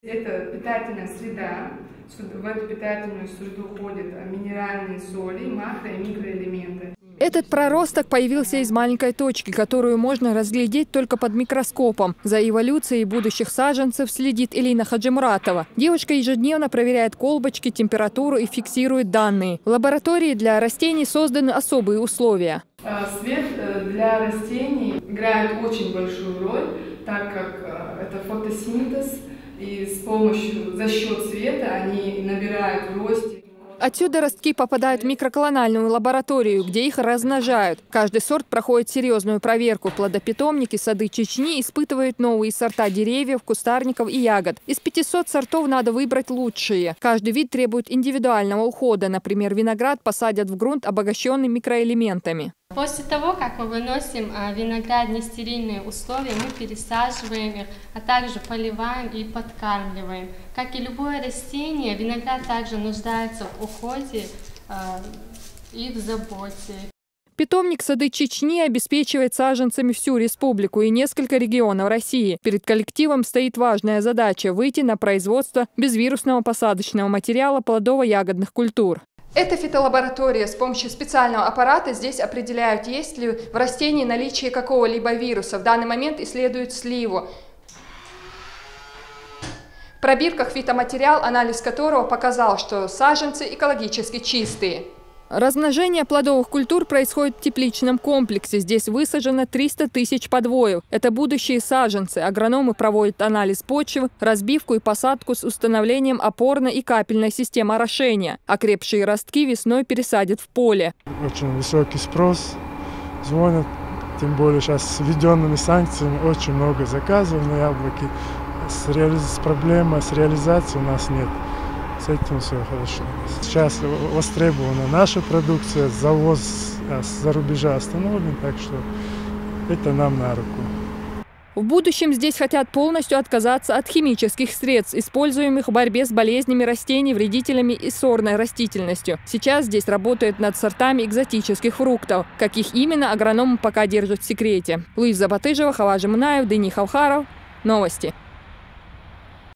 Это питательная среда. В эту питательную среду входят минеральные соли, макро- и микроэлементы. Этот проросток появился из маленькой точки, которую можно разглядеть только под микроскопом. За эволюцией будущих саженцев следит Элина Хаджимуратова. Девушка ежедневно проверяет колбочки, температуру и фиксирует данные. В лаборатории для растений созданы особые условия. Свет для растений играет очень большую роль, так как это фотосинтез, и за счет света они набирают в росте. Отсюда ростки попадают в микроколональную лабораторию, где их размножают. Каждый сорт проходит серьезную проверку. Плодопитомники сады Чечни испытывают новые сорта деревьев, кустарников и ягод. Из 500 сортов надо выбрать лучшие. Каждый вид требует индивидуального ухода. Например, виноград посадят в грунт, обогащенный микроэлементами. После того, как мы выносим виноград в нестерильные условия, мы пересаживаем их, а также поливаем и подкармливаем. Как и любое растение, виноград также нуждается в уходе и в заботе. Питомник сады Чечни обеспечивает саженцами всю республику и несколько регионов России. Перед коллективом стоит важная задача – выйти на производство безвирусного посадочного материала плодово-ягодных культур. Это фитолаборатория. С помощью специального аппарата здесь определяют, есть ли в растении наличие какого-либо вируса. В данный момент исследуют сливу. В пробирках фитоматериал, анализ которого показал, что саженцы экологически чистые. Размножение плодовых культур происходит в тепличном комплексе. Здесь высажено 300 тысяч подвоев. Это будущие саженцы. Агрономы проводят анализ почвы, разбивку и посадку с установлением опорной и капельной системы орошения. Окрепшие ростки весной пересадят в поле. Очень высокий спрос. Звонят, тем более сейчас с введенными санкциями очень много заказов на яблоки. Проблема с реализацией у нас нет. С этим все хорошо. Сейчас востребована наша продукция, завоз с-за рубежа остановлен, так что это нам на руку. В будущем здесь хотят полностью отказаться от химических средств, используемых в борьбе с болезнями растений, вредителями и сорной растительностью. Сейчас здесь работают над сортами экзотических фруктов. Каких именно, агрономы пока держат в секрете. Луиза Батыжева, Хаважи Мунаев, Дени Хавхаров. Новости.